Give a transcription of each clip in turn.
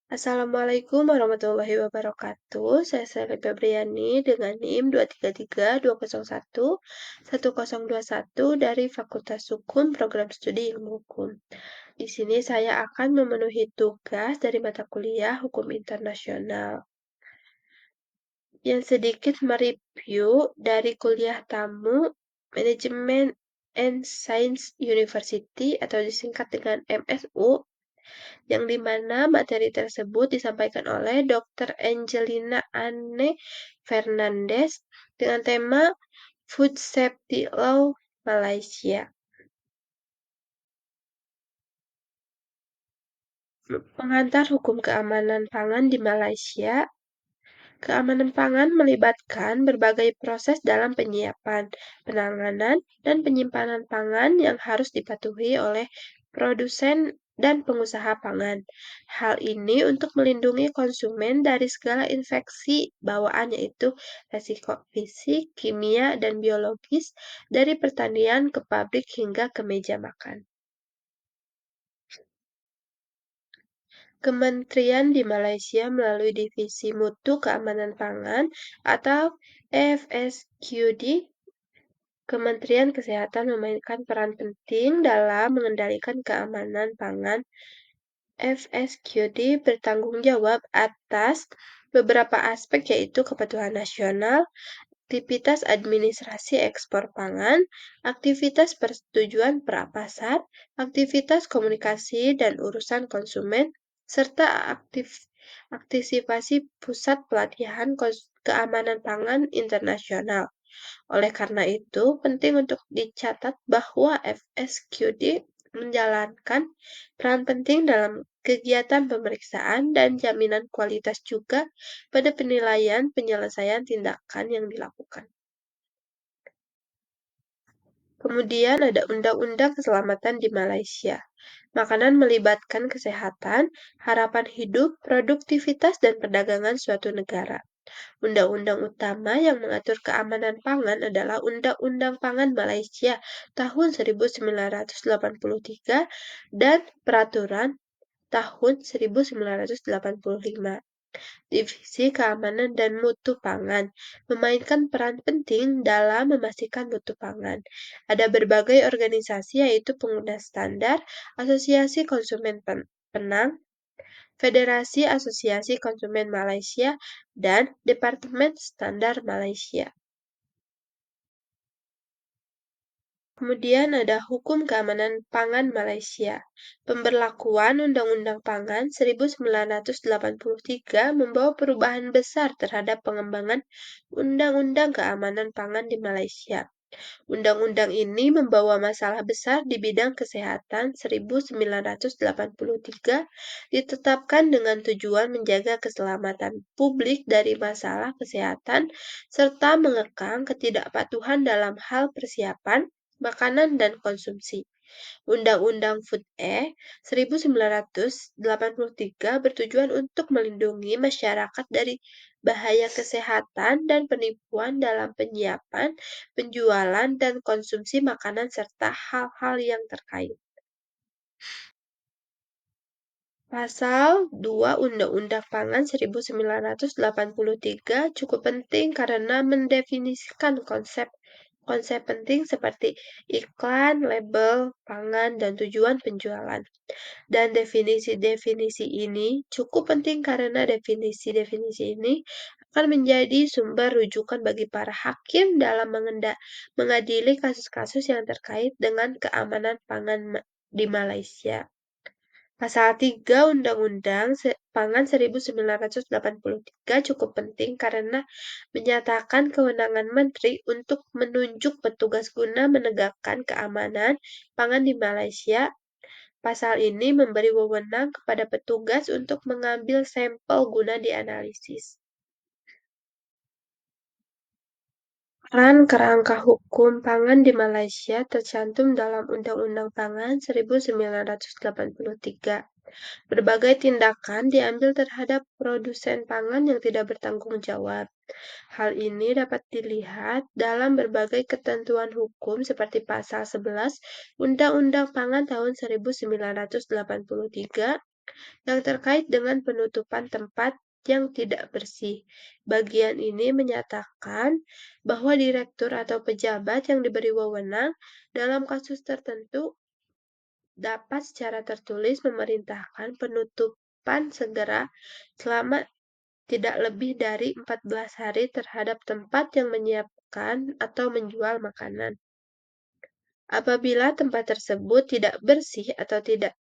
Assalamualaikum warahmatullahi wabarakatuh. Saya Sally Febriani dengan NIM 23320111021 dari Fakultas Hukum Program Studi Ilmu Hukum. Di sini saya akan memenuhi tugas dari mata kuliah Hukum Internasional yang sedikit mereview dari kuliah tamu Manajemen and Science University atau disingkat dengan MSU, yang dimana materi tersebut disampaikan oleh Dr. Angelina Anne Fernandez dengan tema Food Safety Law Malaysia. Pengantar hukum keamanan pangan di Malaysia. Keamanan pangan melibatkan berbagai proses dalam penyiapan, penanganan, dan penyimpanan pangan yang harus dipatuhi oleh produsen dan pengusaha pangan. Hal ini untuk melindungi konsumen dari segala infeksi bawaan yaitu resiko fisik, kimia, dan biologis dari pertanian ke pabrik hingga ke meja makan. Kementerian di Malaysia melalui Divisi Mutu Keamanan Pangan atau FSQD. Kementerian Kesehatan memainkan peran penting dalam mengendalikan keamanan pangan. FSQD bertanggung jawab atas beberapa aspek yaitu kepatuhan nasional, aktivitas administrasi ekspor pangan, aktivitas persetujuan pra-pasar, aktivitas komunikasi dan urusan konsumen, serta aktivasi pusat pelatihan keamanan pangan internasional. Oleh karena itu, penting untuk dicatat bahwa FSQD menjalankan peran penting dalam kegiatan pemeriksaan dan jaminan kualitas juga pada penilaian penyelesaian tindakan yang dilakukan. Kemudian ada Undang-Undang Keselamatan di Malaysia. Makanan melibatkan kesehatan, harapan hidup, produktivitas, dan perdagangan suatu negara. Undang-undang utama yang mengatur keamanan pangan adalah Undang-Undang Pangan Malaysia tahun 1983 dan Peraturan tahun 1985. Divisi Keamanan dan Mutu Pangan memainkan peran penting dalam memastikan mutu pangan. Ada berbagai organisasi yaitu pengguna standar, Asosiasi Konsumen Penang, Federasi Asosiasi Konsumen Malaysia, dan Departemen Standar Malaysia. Kemudian ada Hukum Keamanan Pangan Malaysia. Pemberlakuan Undang-Undang Pangan 1983 membawa perubahan besar terhadap pengembangan Undang-Undang Keamanan Pangan di Malaysia. Undang-undang ini membawa masalah besar di bidang kesehatan 1983 ditetapkan dengan tujuan menjaga keselamatan publik dari masalah kesehatan serta mengekang ketidakpatuhan dalam hal persiapan, makanan, dan konsumsi. Undang-Undang Food Act 1983 bertujuan untuk melindungi masyarakat dari bahaya kesehatan dan penipuan dalam penyiapan, penjualan, dan konsumsi makanan serta hal-hal yang terkait. Pasal 2 Undang-Undang Pangan 1983 cukup penting karena mendefinisikan konsep penting seperti iklan, label, pangan, dan tujuan penjualan. Dan definisi-definisi ini cukup penting karena definisi-definisi ini akan menjadi sumber rujukan bagi para hakim dalam mengadili kasus-kasus yang terkait dengan keamanan pangan di Malaysia. Pasal 3 Undang-Undang Pangan 1983 cukup penting karena menyatakan kewenangan Menteri untuk menunjuk petugas guna menegakkan keamanan pangan di Malaysia. Pasal ini memberi wewenang kepada petugas untuk mengambil sampel guna dianalisis. Peran kerangka hukum pangan di Malaysia tercantum dalam Undang-Undang Pangan 1983. Berbagai tindakan diambil terhadap produsen pangan yang tidak bertanggung jawab. Hal ini dapat dilihat dalam berbagai ketentuan hukum seperti pasal 11 Undang-Undang Pangan tahun 1983 yang terkait dengan penutupan tempat yang tidak bersih. Bagian ini menyatakan bahwa direktur atau pejabat yang diberi wewenang dalam kasus tertentu dapat secara tertulis memerintahkan penutupan segera selama tidak lebih dari 14 hari terhadap tempat yang menyiapkan atau menjual makanan. Apabila tempat tersebut tidak bersih atau tidak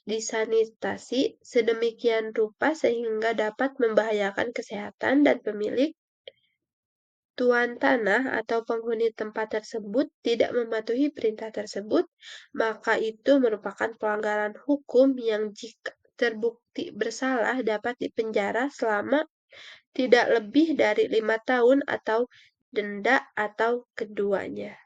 disanitasi sedemikian rupa sehingga dapat membahayakan kesehatan dan pemilik, tuan tanah atau penghuni tempat tersebut tidak mematuhi perintah tersebut, maka itu merupakan pelanggaran hukum yang jika terbukti bersalah dapat dipenjara selama tidak lebih dari 5 tahun atau denda atau keduanya.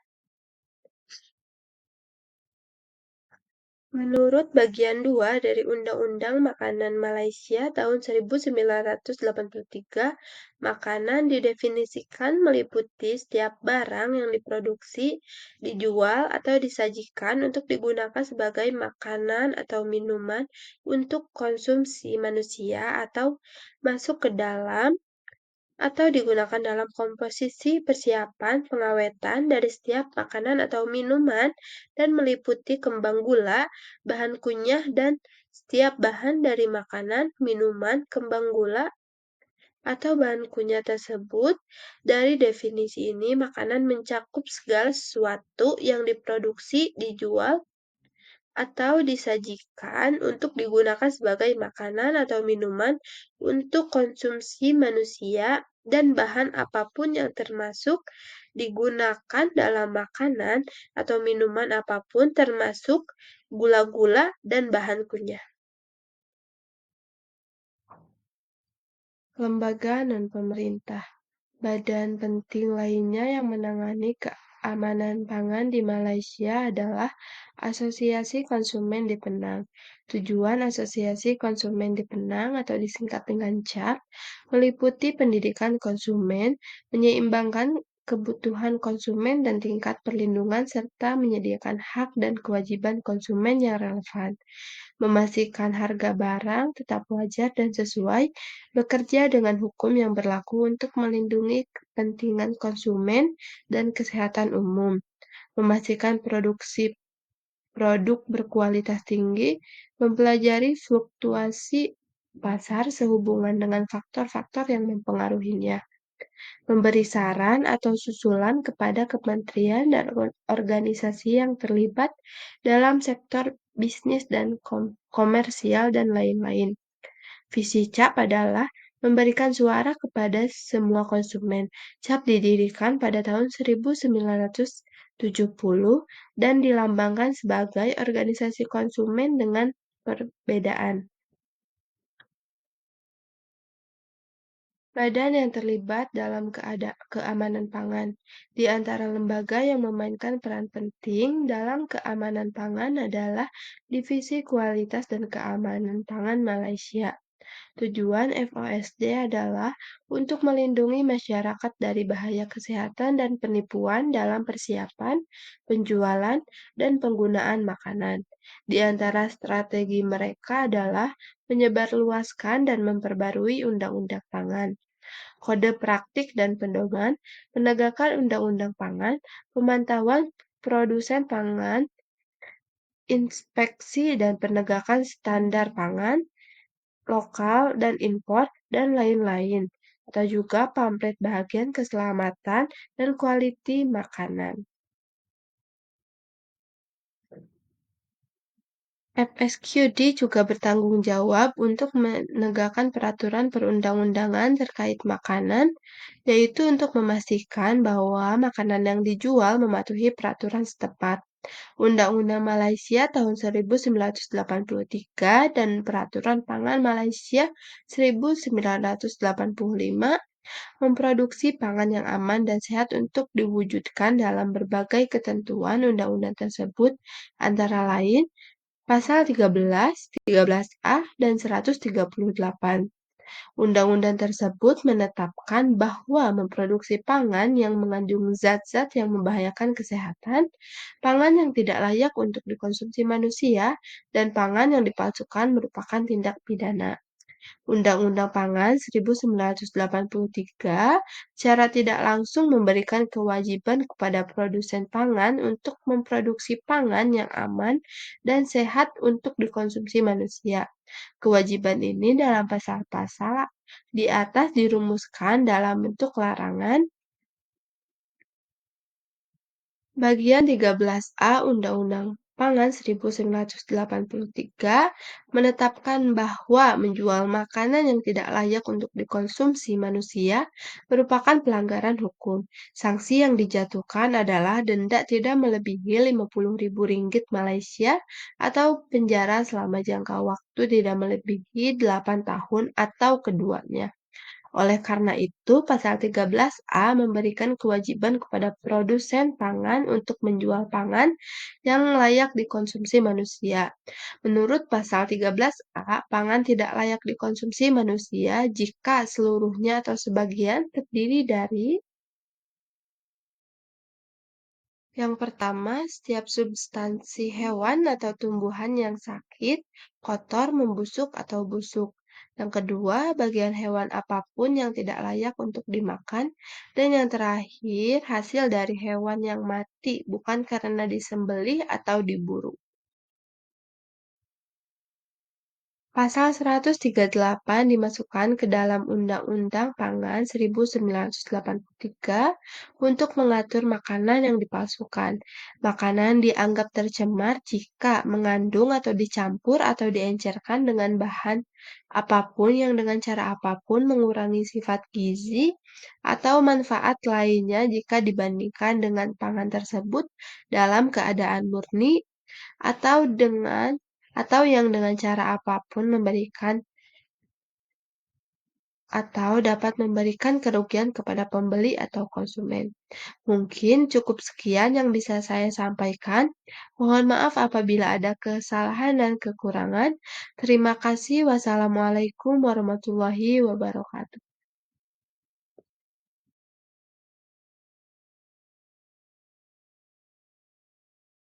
Menurut bagian 2 dari Undang-Undang Makanan Malaysia tahun 1983, makanan didefinisikan meliputi setiap barang yang diproduksi, dijual, atau disajikan untuk digunakan sebagai makanan atau minuman untuk konsumsi manusia atau masuk ke dalam atau digunakan dalam komposisi persiapan pengawetan dari setiap makanan atau minuman dan meliputi kembang gula, bahan kunyah, dan setiap bahan dari makanan, minuman, kembang gula, atau bahan kunyah tersebut. Dari definisi ini, makanan mencakup segala sesuatu yang diproduksi, dijual, atau disajikan untuk digunakan sebagai makanan atau minuman untuk konsumsi manusia dan bahan apapun yang termasuk digunakan dalam makanan atau minuman apapun termasuk gula-gula dan bahan kunyah. Lembaga non-pemerintah. Badan penting lainnya yang menangani keamanan pangan di Malaysia adalah Asosiasi Konsumen di Penang. Tujuan Asosiasi Konsumen di Penang atau disingkat dengan CAP meliputi pendidikan konsumen, menyeimbangkan kebutuhan konsumen dan tingkat perlindungan serta menyediakan hak dan kewajiban konsumen yang relevan, memastikan harga barang tetap wajar dan sesuai, bekerja dengan hukum yang berlaku untuk melindungi kepentingan konsumen dan kesehatan umum, memastikan produksi produk berkualitas tinggi, mempelajari fluktuasi pasar sehubungan dengan faktor-faktor yang mempengaruhinya, memberi saran atau susulan kepada kementerian dan organisasi yang terlibat dalam sektor bisnis dan komersial dan lain-lain. Visi CAP adalah memberikan suara kepada semua konsumen. CAP didirikan pada tahun 1970 dan dilambangkan sebagai organisasi konsumen dengan perbedaan. Badan yang terlibat dalam keamanan pangan. Di antara lembaga yang memainkan peran penting dalam keamanan pangan adalah Divisi Kualitas dan Keamanan Pangan Malaysia. Tujuan FOSD adalah untuk melindungi masyarakat dari bahaya kesehatan dan penipuan dalam persiapan, penjualan, dan penggunaan makanan. Di antara strategi mereka adalah menyebarluaskan dan memperbarui undang-undang pangan, kode praktik dan pedoman, penegakan undang-undang pangan, pemantauan produsen pangan, inspeksi dan penegakan standar pangan, lokal dan impor, dan lain-lain, atau juga pamflet bagian keselamatan dan kualiti makanan. FSQD juga bertanggung jawab untuk menegakkan peraturan perundang-undangan terkait makanan, yaitu untuk memastikan bahwa makanan yang dijual mematuhi peraturan setempat. Undang-Undang Malaysia tahun 1983 dan Peraturan Pangan Malaysia 1985 memproduksi pangan yang aman dan sehat untuk diwujudkan dalam berbagai ketentuan undang-undang tersebut, antara lain Pasal 13, 13A, dan 138. Undang-undang tersebut menetapkan bahwa memproduksi pangan yang mengandung zat-zat yang membahayakan kesehatan, pangan yang tidak layak untuk dikonsumsi manusia, dan pangan yang dipalsukan merupakan tindak pidana. Undang-Undang Pangan 1983 secara tidak langsung memberikan kewajiban kepada produsen pangan untuk memproduksi pangan yang aman dan sehat untuk dikonsumsi manusia. Kewajiban ini dalam pasal-pasal di atas dirumuskan dalam bentuk larangan. Bagian 13A Undang-Undang Pangan 1983 menetapkan bahwa menjual makanan yang tidak layak untuk dikonsumsi manusia merupakan pelanggaran hukum. Sanksi yang dijatuhkan adalah denda tidak melebihi Rp50.000 Malaysia atau penjara selama jangka waktu tidak melebihi 8 tahun atau keduanya. Oleh karena itu, pasal 13A memberikan kewajiban kepada produsen pangan untuk menjual pangan yang layak dikonsumsi manusia. Menurut pasal 13A, pangan tidak layak dikonsumsi manusia jika seluruhnya atau sebagian terdiri dari. Yang pertama, setiap substansi hewan atau tumbuhan yang sakit, kotor, membusuk, atau busuk. Yang kedua, bagian hewan apapun yang tidak layak untuk dimakan. Dan yang terakhir, hasil dari hewan yang mati bukan karena disembelih atau diburu. Pasal 138 dimasukkan ke dalam Undang-Undang Pangan 1983 untuk mengatur makanan yang dipalsukan. Makanan dianggap tercemar jika mengandung atau dicampur atau diencerkan dengan bahan apapun yang dengan cara apapun mengurangi sifat gizi atau manfaat lainnya jika dibandingkan dengan pangan tersebut dalam keadaan murni atau yang dengan cara apapun memberikan atau dapat memberikan kerugian kepada pembeli atau konsumen. Mungkin cukup sekian yang bisa saya sampaikan. Mohon maaf apabila ada kesalahan dan kekurangan. Terima kasih. Wassalamualaikum warahmatullahi wabarakatuh.